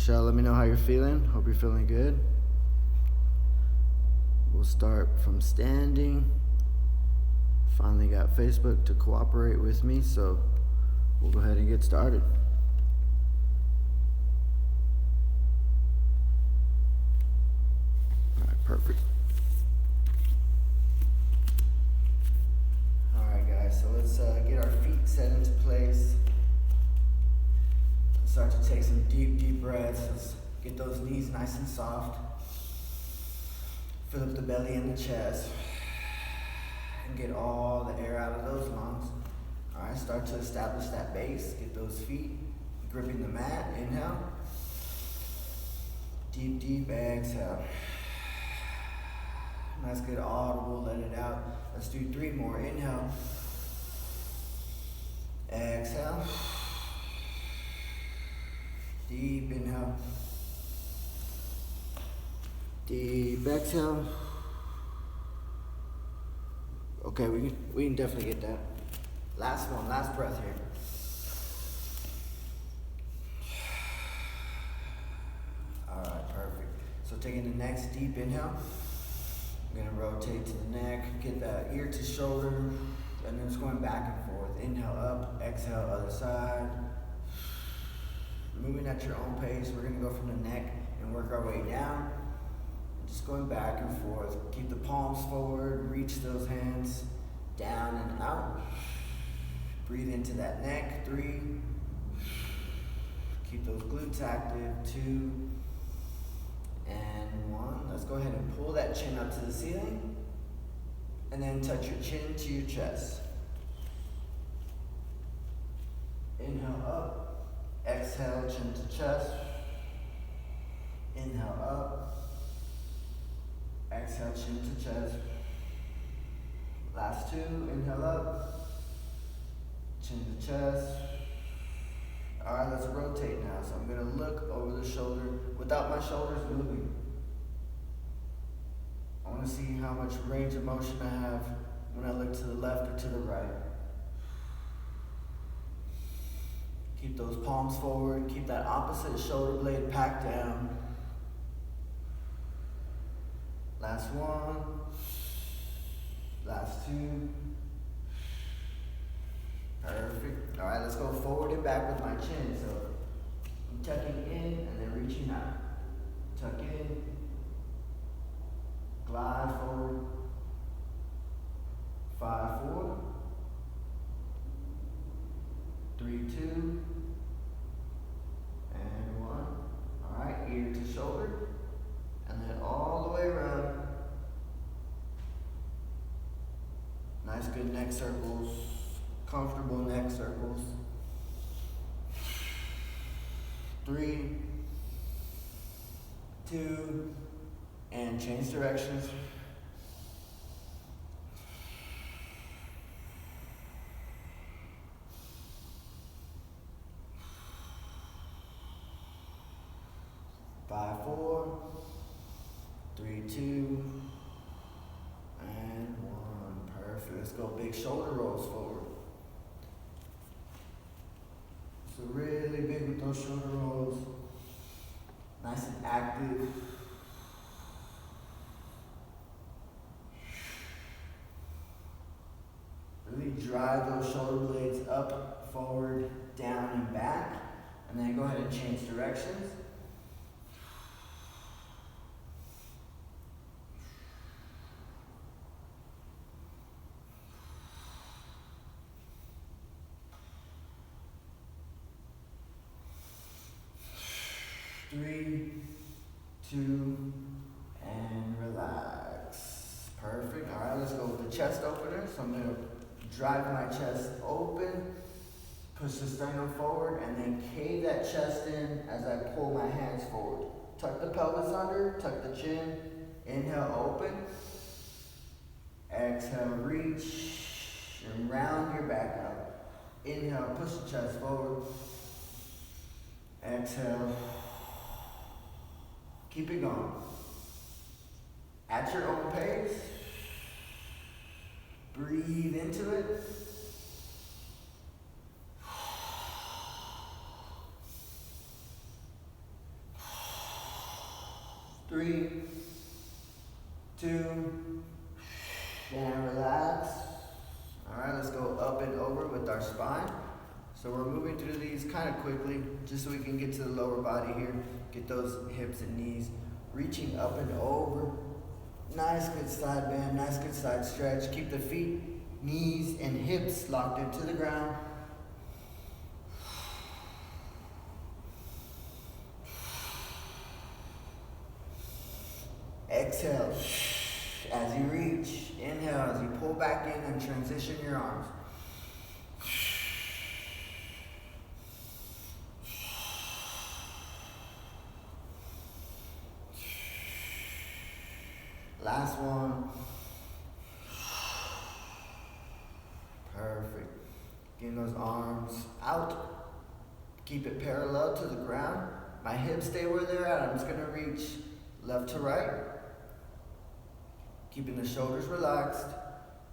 Michelle, let me know how you're feeling. Hope you're feeling good. We'll start from standing. Finally got Facebook to cooperate with me, so we'll go ahead and get started. All right, perfect. All right, guys, so let's get our feet set into place. Start to take some deep breaths. Let's get those knees nice and soft. Fill up the belly and the chest. And get all the air out of those lungs. All right, start to establish that base. Get those feet gripping the mat. Inhale. Deep, exhale. Nice, good, audible. Let it out. Let's do 3 more. Inhale. Exhale. Deep inhale. Deep exhale. Okay, we can definitely get that. Last one, last breath here. All right, perfect. So taking the next deep inhale. I'm gonna rotate to the neck, get that ear to shoulder, and then it's going back and forth. Inhale up, exhale other side. Moving at your own pace. We're gonna go from the neck and work our way down. Just going back and forth. Keep the palms forward, reach those hands down and out. Breathe into that neck. 3. Keep those glutes active. 2 and 1. Let's go ahead and pull that chin up to the ceiling. And then touch your chin to your chest. Inhale up. Exhale, chin to chest. Inhale up. Exhale, chin to chest. Last 2, inhale up. Chin to chest. All right, let's rotate now. So I'm gonna look over the shoulder without my shoulders moving. I wanna see how much range of motion I have when I look to the left or to the right. Keep those palms forward. Keep that opposite shoulder blade packed down. Last 1. Last 2. Perfect. All right, let's go forward and back with my chin. So I'm tucking in and then reaching out. Tuck in. Glide forward. 5, 4. 3, 2, and 1. All right, ear to shoulder, and then all the way around. Nice, good neck circles, comfortable neck circles. 3, 2, and change directions. 5, 4, 3, 2, and 1. Perfect. Let's go big shoulder rolls forward. So really big with those shoulder rolls. Nice and active. Really drive those shoulder blades up, forward, down, and back. And then go ahead and change directions. Three, 2, and relax. Perfect. All right, let's go with the chest opener. So I'm gonna drive my chest open, push the sternum forward, and then cave that chest in as I pull my hands forward. Tuck the pelvis under, tuck the chin. Inhale, open. Exhale, reach, and round your back out. Inhale, push the chest forward. Exhale. Keep it going. At your own pace. Breathe into it. 2, and relax. All right, let's go up and over with our spine. So we're moving through these kind of quickly, just so we can get to the lower body here. Get those hips and knees reaching up and over. Nice good side bend, nice good side stretch. Keep the feet, knees, and hips locked into the ground. Exhale as you reach. Inhale as you pull back in and transition your arms. Last one. Perfect. Getting those arms out. Keep it parallel to the ground. My hips stay where they're at. I'm just going to reach left to right. Keeping the shoulders relaxed.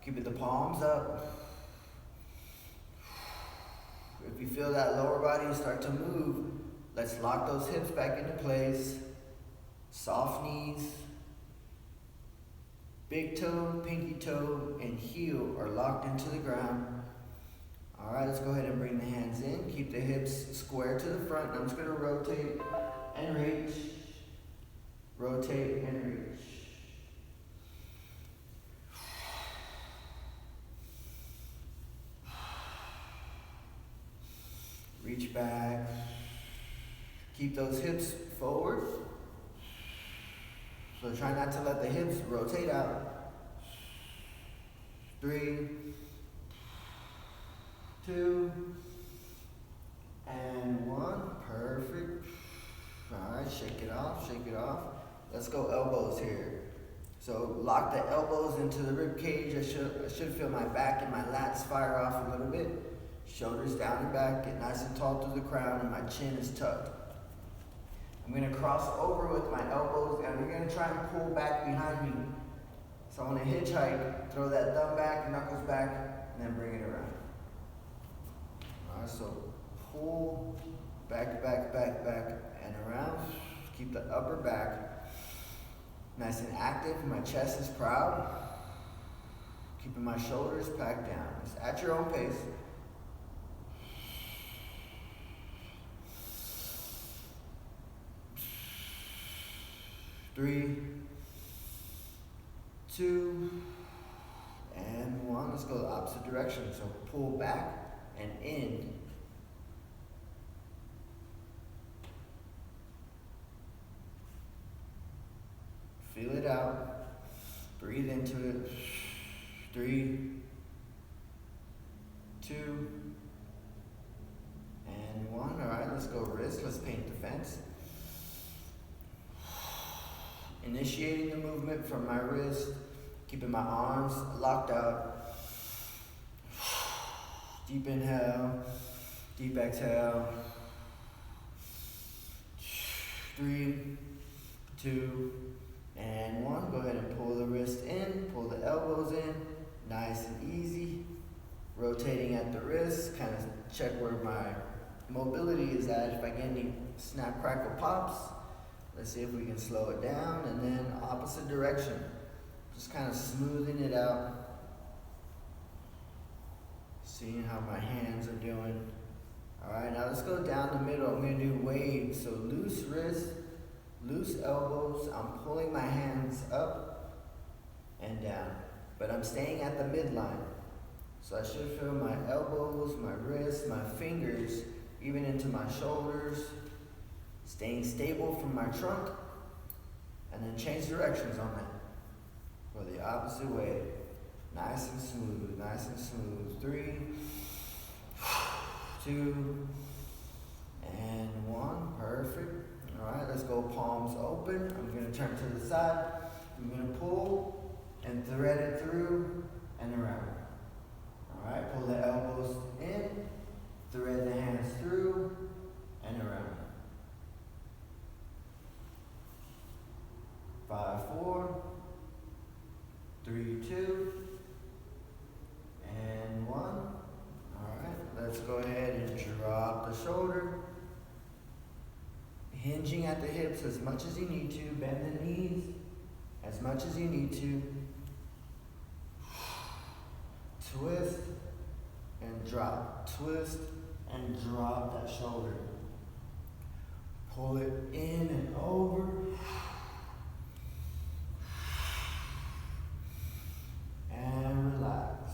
Keeping the palms up. If you feel that lower body start to move, let's lock those hips back into place. Soft knees. Big toe, pinky toe, and heel are locked into the ground. All right, let's go ahead and bring the hands in. Keep the hips square to the front. I'm just going to rotate and reach. Rotate and reach. Reach back. Keep those hips forward. So try not to let the hips rotate out. 3, 2, and 1. Perfect. All right, shake it off, shake it off. Let's go elbows here. So lock the elbows into the rib cage. I should feel my back and my lats fire off a little bit. Shoulders down and back, get nice and tall through the crown, and my chin is tucked. I'm going to cross over with my elbows, and we're going to try and pull back behind me. So I want to hitchhike, throw that thumb back, knuckles back, and then bring it around. All right, so pull, back, back, back, back, and around. Keep the upper back nice and active. My chest is proud. Keeping my shoulders packed down. Just at your own pace. 3, 2, and 1. Let's go the opposite direction. So pull back and in. Feel it out. Breathe into it. 3, 2, and 1. All right, let's go wrist. Let's paint the fence. Initiating the movement from my wrist, keeping my arms locked out. Deep inhale, deep exhale. 3, 2, and 1. Go ahead and pull the wrist in, pull the elbows in, nice and easy. Rotating at the wrist, kind of check where my mobility is at. If I get any snap, crackle, pops, let's see if we can slow it down, and then opposite direction. Just kind of smoothing it out. Seeing how my hands are doing. All right, now let's go down the middle. I'm gonna do waves. So loose wrists, loose elbows. I'm pulling my hands up and down, but I'm staying at the midline. So I should feel my elbows, my wrists, my fingers, even into my shoulders. Staying stable from my trunk, and then change directions on that. Go the opposite way. Nice and smooth, nice and smooth. 3, 2, and 1. Perfect. All right, let's go palms open. I'm going to turn to the side. I'm going to pull and thread it through and around. All right, pull the elbows in, thread the hands through and around. 5, 4, 3, 2, and 1. All right, let's go ahead and drop the shoulder. Hinging at the hips as much as you need to. Bend the knees as much as you need to. Twist and drop. Twist and drop that shoulder. Pull it in and over. And relax.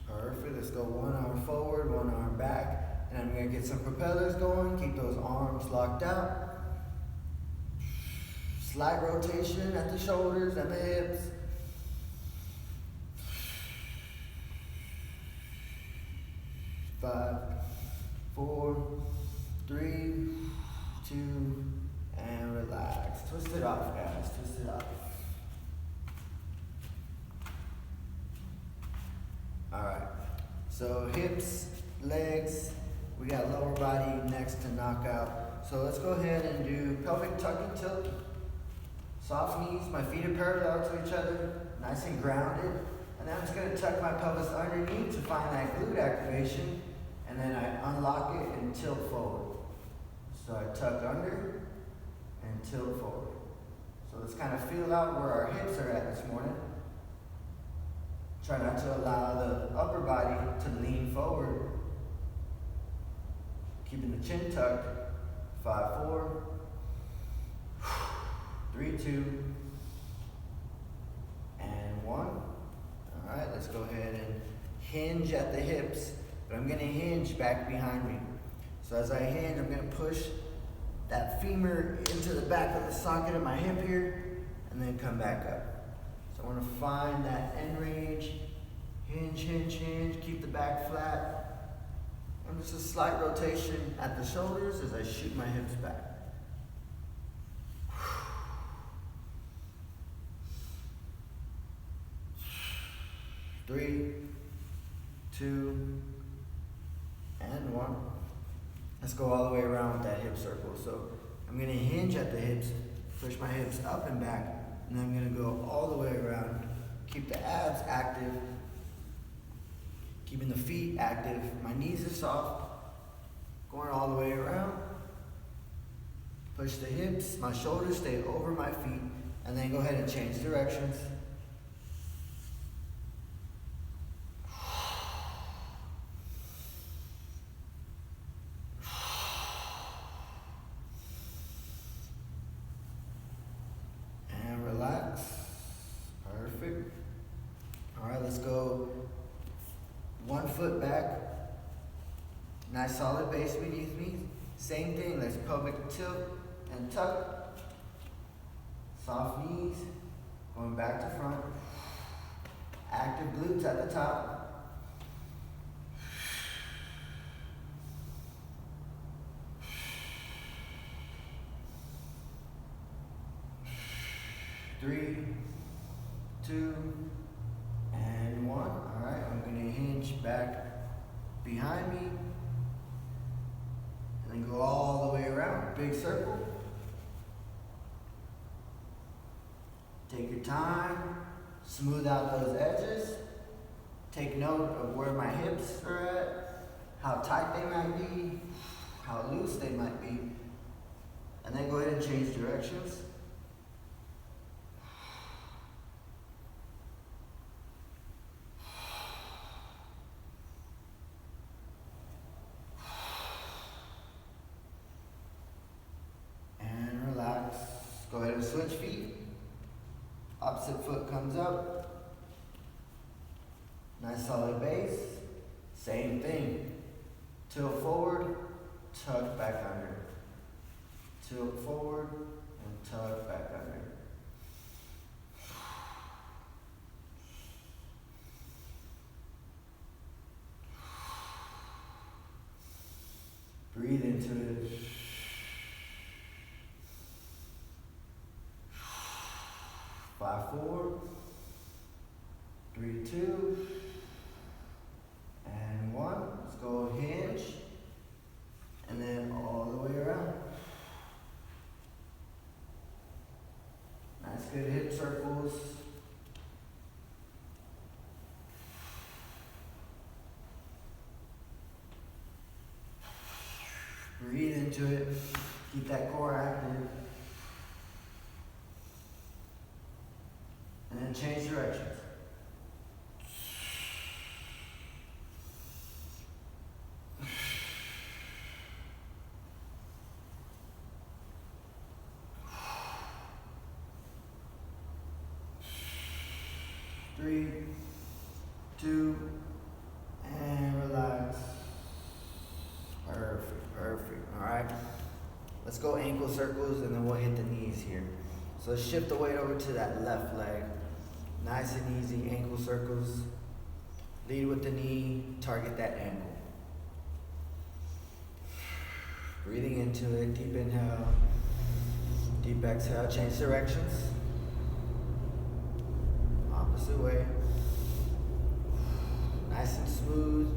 Perfect. Let's go one arm forward, one arm back. And I'm going to get some propellers going. Keep those arms locked out. Slight rotation at the shoulders and the hips. 5, 4, 3, 2, and relax. Twist it off, guys. Twist it off. Alright. So hips, legs, we got lower body next to knock out. So let's go ahead and do pelvic tuck and tilt. Soft knees, my feet are parallel to each other, nice and grounded. And then I'm just going to tuck my pelvis underneath to find that glute activation. And then I unlock it and tilt forward. So I tuck under and tilt forward. So let's kind of feel out where our hips are at this morning. Try not to allow the upper body to lean forward. Keeping the chin tucked. 5, 4, 3, 2, and 1. All right, let's go ahead and hinge at the hips. But I'm going to hinge back behind me. So as I hinge, I'm going to push that femur into the back of the socket of my hip here, and then come back up. So I want to find that end range. Hinge, hinge, hinge. Keep the back flat. And just a slight rotation at the shoulders as I shoot my hips back. 3, 2, and 1. Let's go all the way around with that hip circle. So I'm going to hinge at the hips, push my hips up and back, and then I'm going to go all the way around. Keep the abs active, keeping the feet active. My knees are soft, going all the way around. Push the hips, my shoulders stay over my feet, and then go ahead and change directions. Perfect. All right, let's go 1 foot back. Nice solid base beneath me. Same thing, let's pelvic tilt and tuck. Soft knees, going back to front. Active glutes at the top. Three, 2, and 1. All right, I'm going to hinge back behind me. And then go all the way around. Big circle. Take your time. Smooth out those edges. Take note of where my hips are at, how tight they might be, how loose they might be. And then go ahead and change directions. Go ahead and switch feet. Opposite foot comes up. Nice solid base. Same thing. Tilt forward, tuck back under. Tilt forward and tuck back under. Breathe into it. 5, 4, 3, 2, and 1. Let's go hinge, and then all the way around. Nice good hip circles. Breathe into it. Keep that core active. And change directions. Three, two, and relax. Perfect, perfect. All right. Let's go ankle circles and then we'll hit the knees here. So shift the weight over to that left leg. Nice and easy, ankle circles. Lead with the knee, target that ankle. Breathing into it, deep inhale, deep exhale, change directions. Opposite way. Nice and smooth.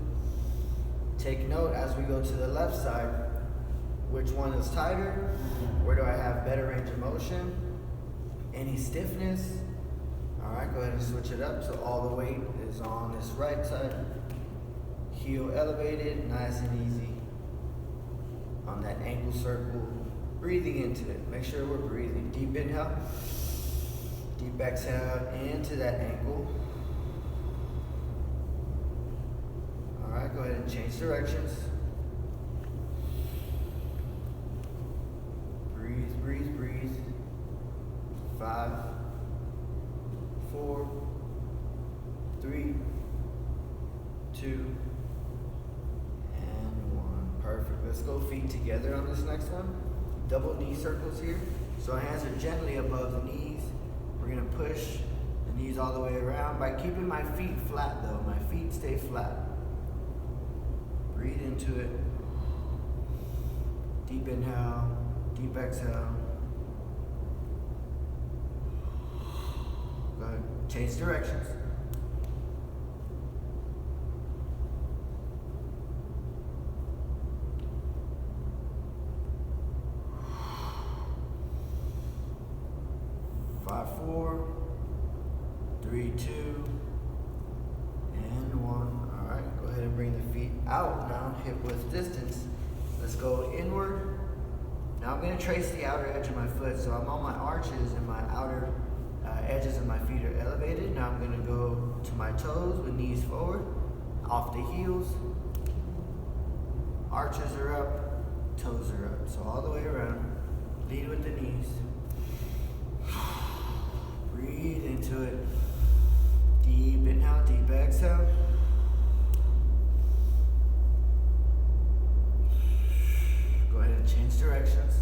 Take note as we go to the left side, which one is tighter? Where do I have better range of motion? Any stiffness? All right, go ahead and switch it up so all the weight is on this right side. Heel elevated, nice and easy. On that ankle circle, breathing into it. Make sure we're breathing. Deep inhale, deep exhale into that ankle. All right, go ahead and change directions. Breathe, breathe, breathe. 5, 4, 3, 2, and 1. Perfect. Let's go feet together on this next one. Double knee circles here. So our hands are gently above the knees. We're gonna push the knees all the way around by keeping my feet flat though. My feet stay flat. Breathe into it. Deep inhale, deep exhale. Go ahead, change directions. Five, 4, 3, 2, and 1. All right, go ahead and bring the feet out now, hip width distance. Let's go inward. Now I'm gonna trace the outer edge of my foot. So I'm on my arches and my outer edges of my feet are elevated. Now I'm gonna go to my toes with knees forward, off the heels. Arches are up, toes are up. So all the way around, lead with the knees. Breathe into it. Deep inhale, deep exhale. Go ahead and change directions.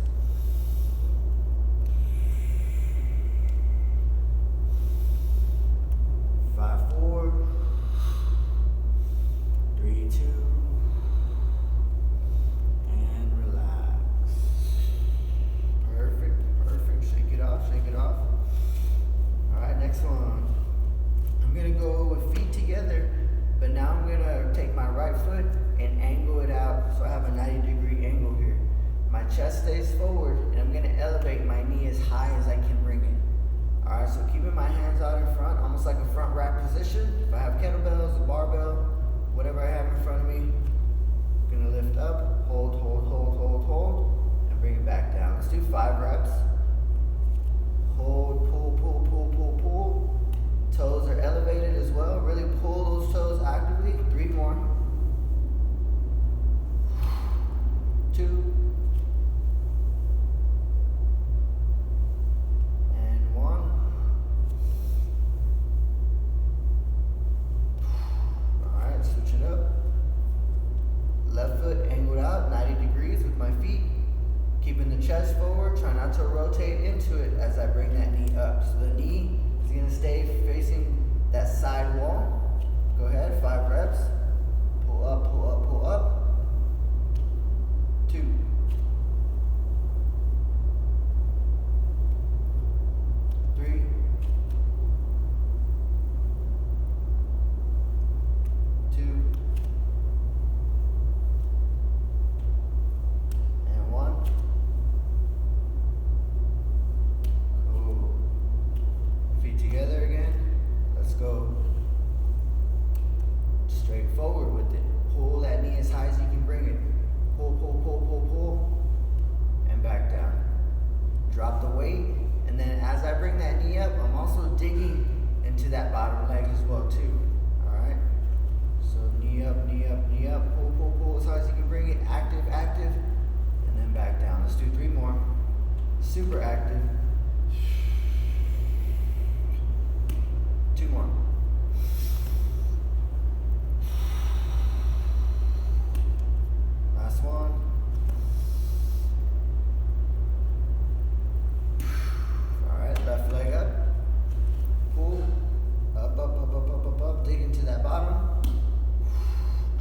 5, 4, 3, 2, and relax. Perfect, perfect. Shake it off, shake it off. All right, next one. I'm gonna go with feet together, but now I'm gonna take my right foot and angle it out so I have a 90-degree angle here. My chest stays forward, and I'm gonna elevate my knee as high as I can bring it. All right, so keeping my hands out in front, almost like a front rack position. If I have kettlebells, a barbell, whatever I have in front of me, I'm gonna lift up, hold, hold, hold, hold, hold, and bring it back down. Let's do 5 reps. Hold, pull, pull, pull, pull, pull. Toes are elevated as well. Really pull those toes actively. 3 more. 2. And 1. All right, switch it up. Left foot angled out, 90 degrees with my feet. Keeping the chest forward, try not to rotate into it as I bring that knee up. So the knee is gonna stay facing that side wall. Go ahead, 5 reps. Pull up, pull up, pull up. 2. Three. 2. And 1. Cool. Feet together again. Let's go straight forward.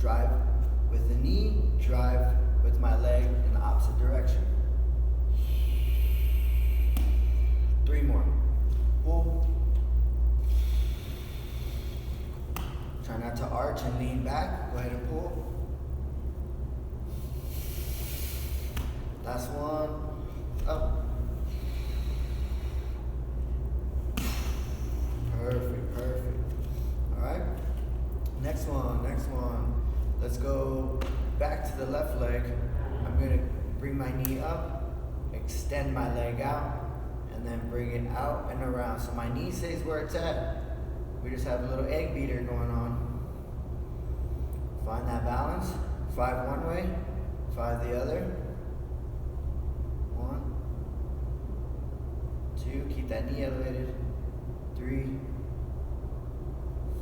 drive with the knee, drive with my leg in the opposite direction. 3 more. Pull. Try not to arch and lean back. Go ahead and pull. Last one. Up. Perfect, perfect. All right. Next one. Let's go back to the left leg. I'm gonna bring my knee up, extend my leg out, and then bring it out and around. So my knee stays where it's at. We just have a little egg beater going on. Find that balance. 5 one way, 5 the other. 1, 2, keep that knee elevated. 3,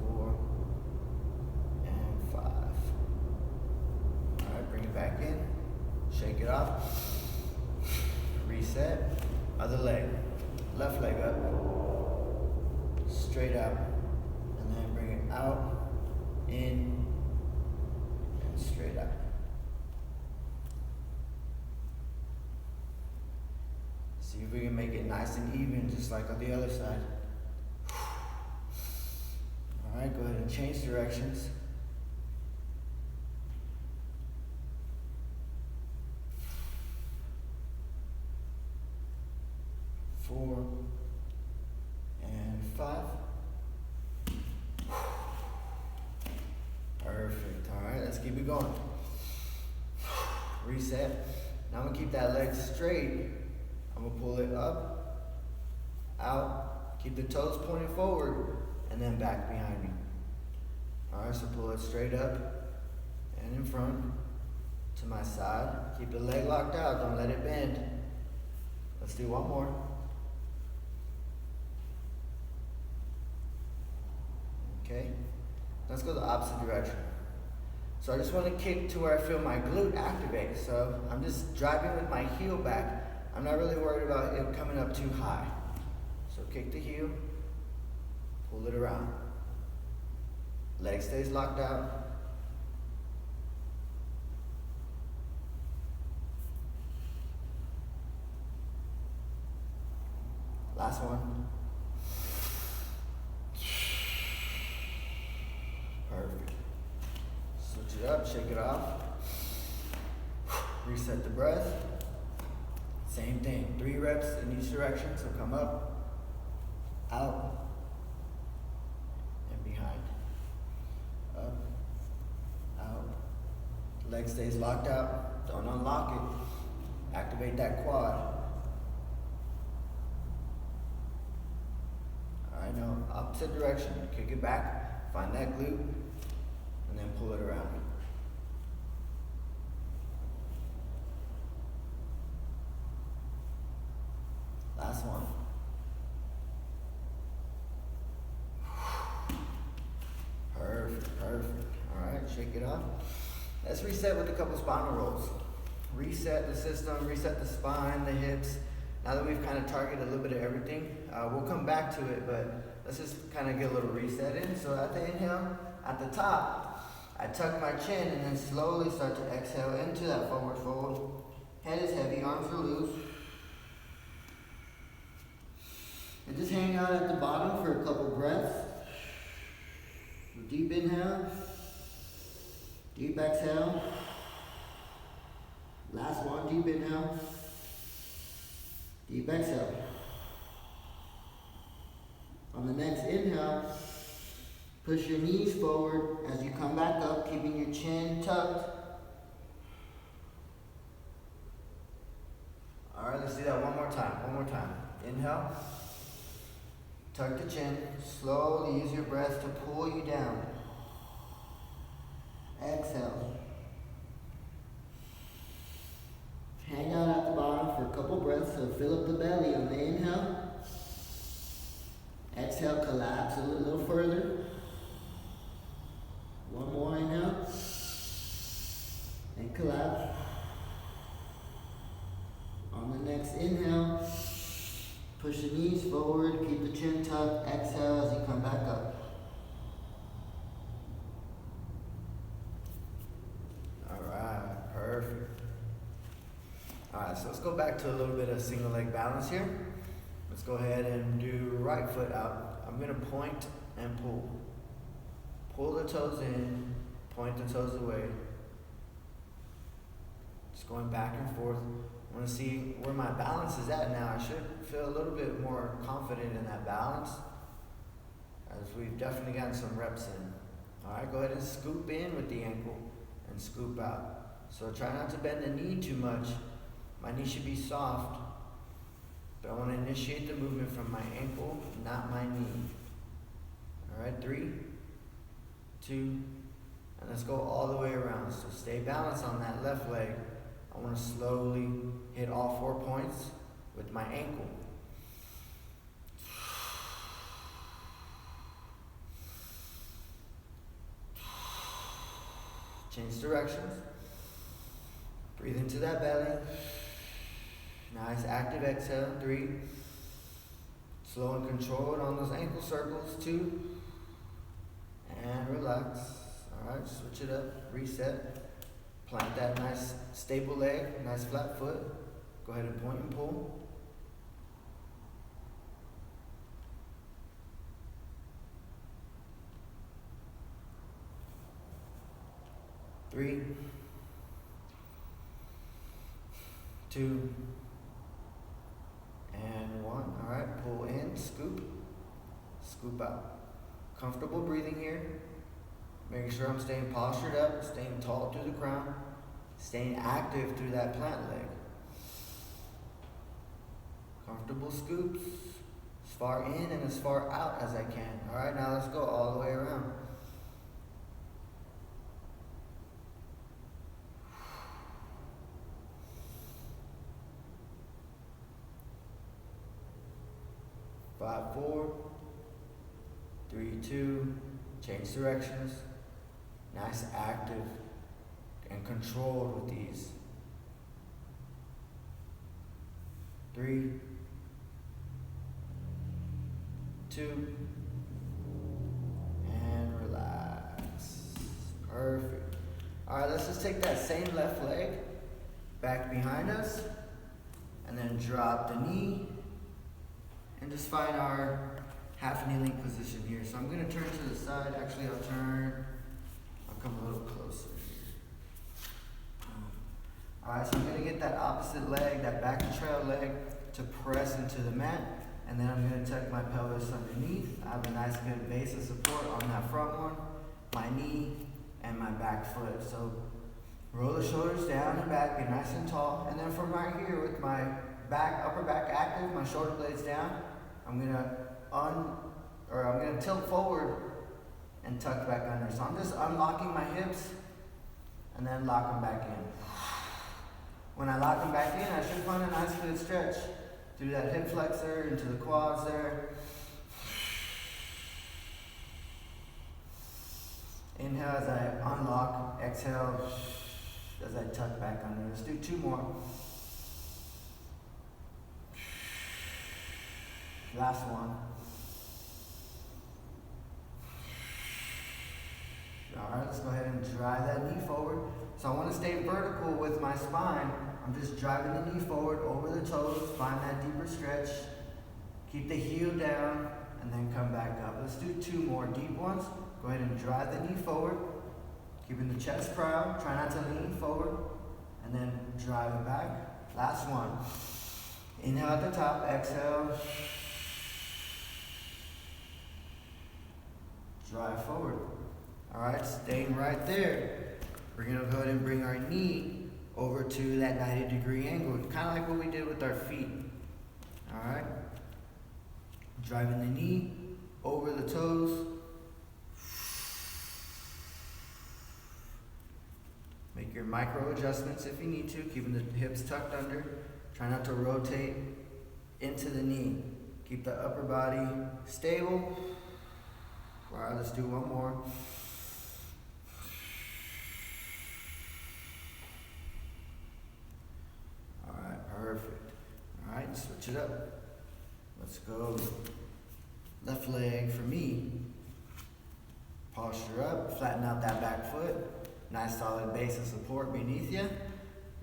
4, and 5. All right, bring it back in. Shake it off. Reset. Other leg. Left leg up. Straight up. And then bring it out, in, and straight up. See if we can make it nice and even, just like on the other side. All right, go ahead and change directions. Four and 5. Perfect. All right, let's keep it going. Reset. Now I'm gonna keep that leg straight. I'm gonna pull it up, out, keep the toes pointing forward, and then back behind me. All right, so pull it straight up and in front to my side. Keep the leg locked out, don't let it bend. Let's do one more. Okay, let's go the opposite direction. So I just want to kick to where I feel my glute activate. So I'm just driving with my heel back. I'm not really worried about it coming up too high. So kick the heel, pull it around. Leg stays locked out. Last one. Perfect. Switch it up, shake it off. Reset the breath. Same thing, 3 reps in each direction. So come up, out, and behind. Up, out. Leg stays locked out. Don't unlock it. Activate that quad. All right, now opposite direction. Kick it back, find that glute, and then pull it around. Last one. Perfect, perfect. All right, shake it off. Let's reset with a couple spinal rolls. Reset the system, reset the spine, the hips. Now that we've kind of targeted a little bit of everything, we'll come back to it, but let's just kind of get a little reset in. So at the inhale, at the top, I tuck my chin and then slowly start to exhale into that forward fold. Head is heavy, arms are loose. And just hang out at the bottom for a couple breaths. Deep inhale, deep exhale. Last one, deep inhale, deep exhale. On the next inhale, push your knees forward as you come back up, keeping your chin tucked. All right, let's do that one more time. Inhale. Tuck the chin, slowly use your breath to pull you down. Exhale. Hang out at the bottom for a couple breaths, so fill up the belly on the inhale. Exhale, collapse a little further. One more inhale. And collapse. On the next inhale, push the knees forward, keep the chin tucked, exhale as you come back up. Alright, so let's go back to a little bit of single leg balance here. Let's go ahead and do right foot out. I'm gonna point and pull. Pull the toes in, point the toes away. Just going back and forth. I want to see where my balance is at now. I should feel a little bit more confident in that balance, as we've definitely gotten some reps in. Alright, go ahead and scoop in with the ankle and scoop out. So try not to bend the knee too much. My knee should be soft, but I want to initiate the movement from my ankle, not my knee. Alright, 3, 2, and let's go all the way around. So stay balanced on that left leg. I want to slowly hit all 4 points with my ankle. Change directions. Breathe into that belly. Nice active exhale. 3. Slow and controlled on those ankle circles. 2. And relax. Alright, switch it up. Reset. Plant that nice stable leg, nice flat foot. Go ahead and point and pull. Three, 2, and 1. All right, pull in, scoop, scoop out. Comfortable breathing here. Making sure I'm staying postured up, staying tall through the crown, staying active through that plant leg. Comfortable scoops, as far in and as far out as I can. All right, now let's go all the way around. Five, 4, 3, 2, change directions. Nice, active, and controlled with these. 3, 2, and relax. Perfect. All right, let's just take that same left leg back behind us, and then drop the knee, and just find our half kneeling position here. So I'm going to turn to the side. Actually, I'll come a little closer here. Alright, so I'm going to get that opposite leg, that back trail leg, to press into the mat. And then I'm going to tuck my pelvis underneath. I have a nice good base of support on that front one, my knee, and my back foot. So roll the shoulders down and back, get nice and tall. And then from right here with my upper back active, my shoulder blades down, I'm going to tilt forward and tuck back under. So I'm just unlocking my hips and then lock them back in. When I lock them back in, I should find a nice good stretch through that hip flexor into the quads there. Inhale as I unlock, exhale as I tuck back under. Let's do 2 more. Last one. Alright, let's go ahead and drive that knee forward. So I want to stay vertical with my spine. I'm just driving the knee forward over the toes, find that deeper stretch. Keep the heel down, and then come back up. Let's do 2 more deep ones. Go ahead and drive the knee forward, keeping the chest proud. Try not to lean forward, and then drive it back. Last one. Inhale at the top, exhale. Drive forward. Alright, staying right there. We're going to go ahead and bring our knee over to that 90-degree angle, kind of like what we did with our feet. Alright. Driving the knee over the toes. Make your micro adjustments if you need to, keeping the hips tucked under. Try not to rotate into the knee. Keep the upper body stable. Alright, let's do 1 more. Alright, perfect. Alright, switch it up. Let's go. Left leg for me. Posture up, flatten out that back foot. Nice solid base of support beneath you.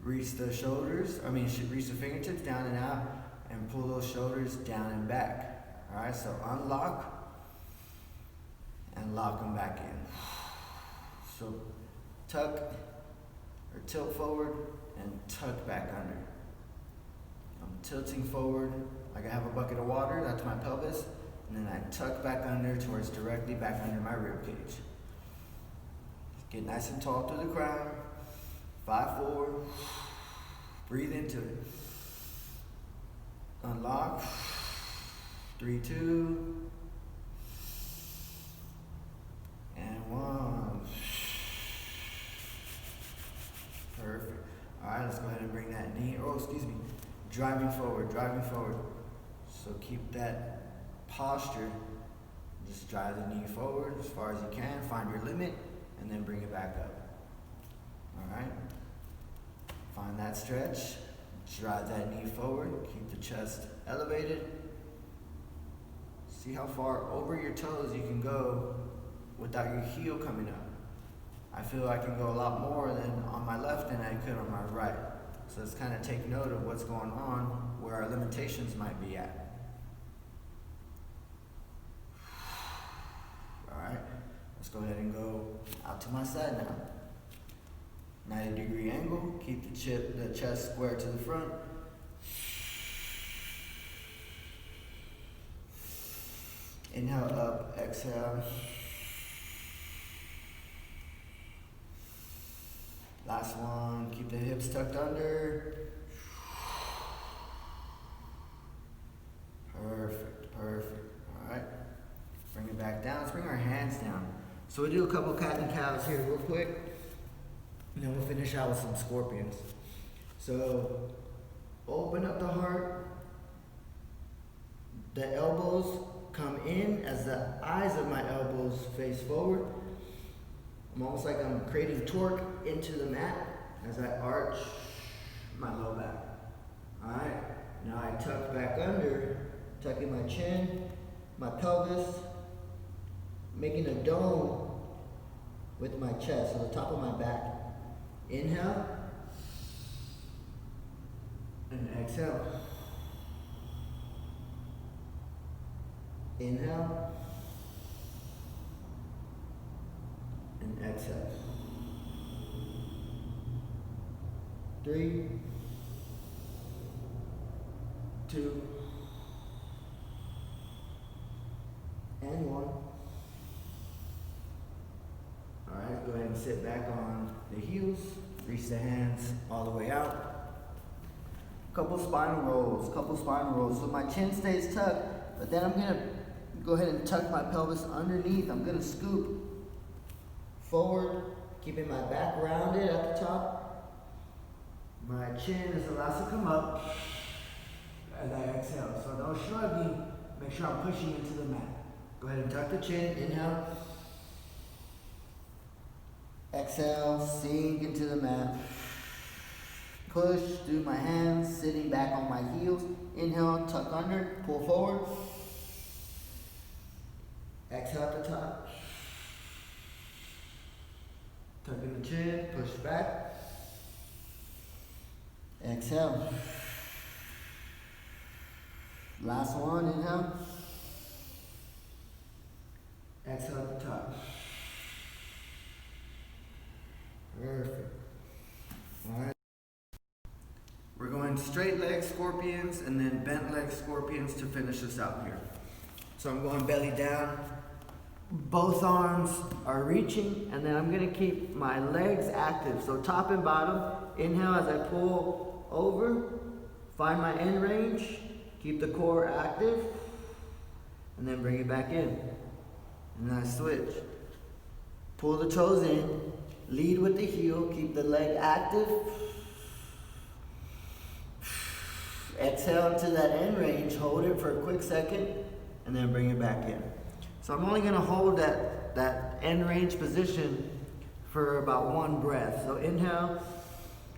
reach the shoulders, reach the fingertips down and out, and pull those shoulders down and back. All right, so unlock and lock them back in. So tuck or tilt forward and tuck back under. I'm tilting forward like I have a bucket of water, that's my pelvis, and then I tuck back under towards directly back under my rib cage. Get nice and tall through the crown. 5-4. Breathe into it. Unlock. 3-2. And 1. Perfect. All right, let's go ahead and bring that knee, driving forward. So keep that posture. Just drive the knee forward as far as you can. Find your limit and then bring it back up. All right. Find that stretch. Drive that knee forward. Keep the chest elevated. See how far over your toes you can go without your heel coming up. I feel I can go a lot more than on my left than I could on my right. So let's kind of take note of what's going on, where our limitations might be at. All right, let's go ahead and go out to my side now. 90-degree angle, keep the chest square to the front. Inhale up, exhale. Last one, keep the hips tucked under. Perfect. All right, bring it back down. Let's bring our hands down. So we'll do a couple cat and cows here real quick, and then we'll finish out with some scorpions. So open up the heart. The elbows come in as the eyes of my elbows face forward. I'm almost like I'm creating torque into the mat as I arch my low back. All right, now I tuck back under, tucking my chin, my pelvis, making a dome with my chest, so the top of my back. Inhale and exhale. Inhale and exhale. 3, 2, and 1. All right, go ahead and sit back on the heels. Reach the hands all the way out. Couple spine rolls. So my chin stays tucked, but then I'm gonna go ahead and tuck my pelvis underneath. I'm gonna scoop forward, keeping my back rounded at the top. My chin is allowed to come up as I exhale. So no shrugging, make sure I'm pushing into the mat. Go ahead and tuck the chin, inhale. Exhale, sink into the mat. Push through my hands, sitting back on my heels. Inhale, tuck under, pull forward. Exhale at the top. Tucking the chin, push back. Exhale. Last one, inhale. Exhale at the top. Perfect. All right. We're going straight leg scorpions and then bent leg scorpions to finish this out here. So I'm going belly down. Both arms are reaching, and then I'm gonna keep my legs active. So top and bottom, inhale as I pull over, find my end range, keep the core active, and then bring it back in. And then I switch. Pull the toes in, lead with the heel, keep the leg active. Exhale into that end range, hold it for a quick second, and then bring it back in. So I'm only gonna hold that end range position for about 1 breath. So inhale,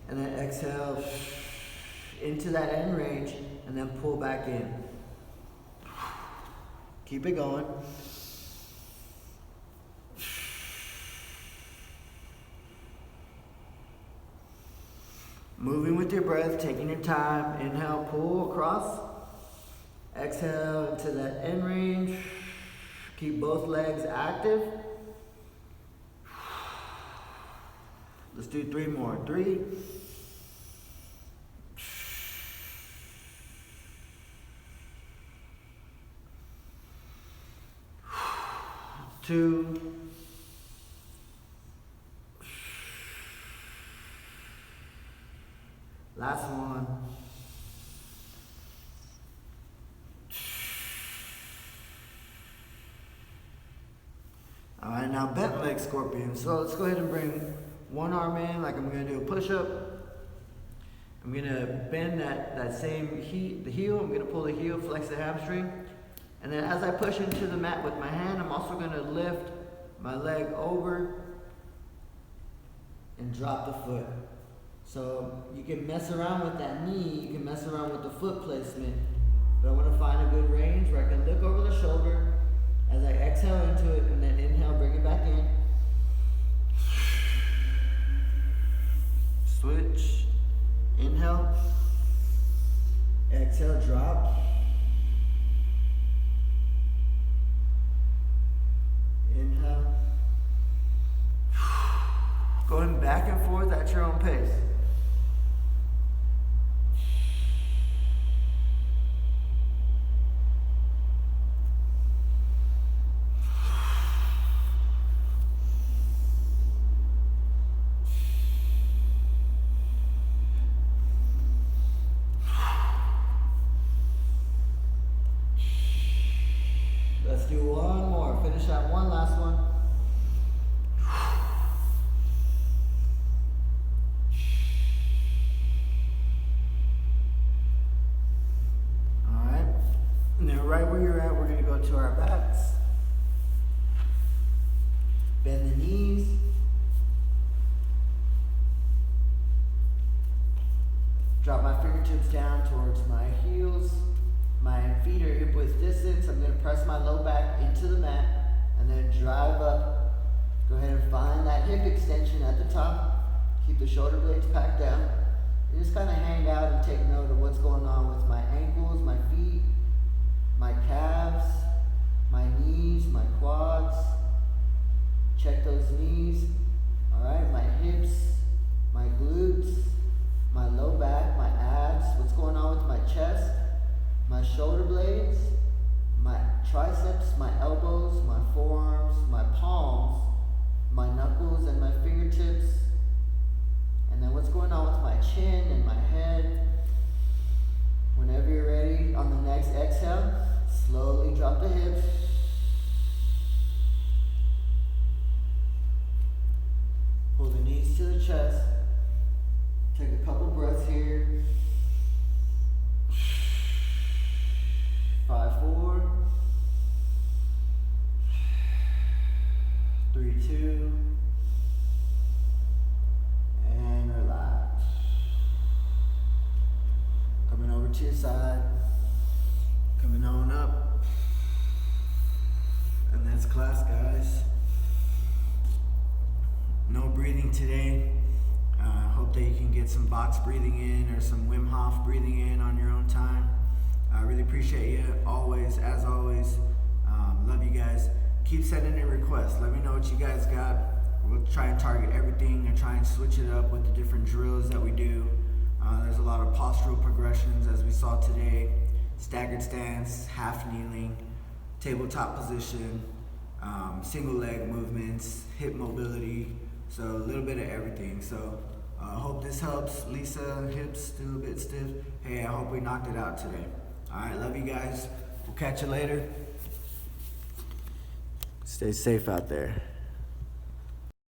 and then exhale into that end range, and then pull back in. Keep it going. Moving with your breath, taking your time. Inhale, pull across. Exhale into that end range. Keep both legs active. Let's do 3 more. 3. 2. 1. All right, now bent leg scorpion. So let's go ahead and bring one arm in, like I'm gonna do a push-up. I'm gonna bend that same the heel. I'm gonna pull the heel, flex the hamstring. And then as I push into the mat with my hand, I'm also gonna lift my leg over and drop the foot. So you can mess around with that knee, you can mess around with the foot placement, but I want to find a good range where I can look over the shoulder as I exhale into it and then inhale, bring it back in. Switch, inhale, exhale, drop. Inhale. Going back and forth at your own pace. Let's do one more. Finish that one last one. All right. And then right where you're at, we're going to go to our backs. Bend the knees. Drop my fingertips down towards my heels. My feet are hip width distance. I'm going to press my low back into the mat and then drive up. Go ahead and find that hip extension at the top. Keep the shoulder blades packed down. And just kind of hang out and take note of what's going on with my ankles, my feet, my calves, my knees, my quads. Check those knees. All right, my hips, my glutes, my low back, my abs. What's going on with my chest? My shoulder blades, my triceps, my elbows, my forearms, my palms, my knuckles and my fingertips. And then what's going on with my chin and my head. Whenever you're ready, on the next exhale, slowly drop the hips. Pull the knees to the chest. Take a couple breaths here. 5, 4, 3, 2, and relax. Coming over to your side, coming on up, and that's class, guys. No breathing today. Hope that you can get some box breathing in or some Wim Hof breathing in on your own time. I really appreciate you, always, as always. Love you guys. Keep sending in requests. Let me know what you guys got. We'll try and target everything and try and switch it up with the different drills that we do. There's a lot of postural progressions as we saw today. Staggered stance, half kneeling, tabletop position, single leg movements, hip mobility. So a little bit of everything. So hope this helps. Lisa, hips still a bit stiff. Hey, I hope we knocked it out today. All right, love you guys. We'll catch you later. Stay safe out there.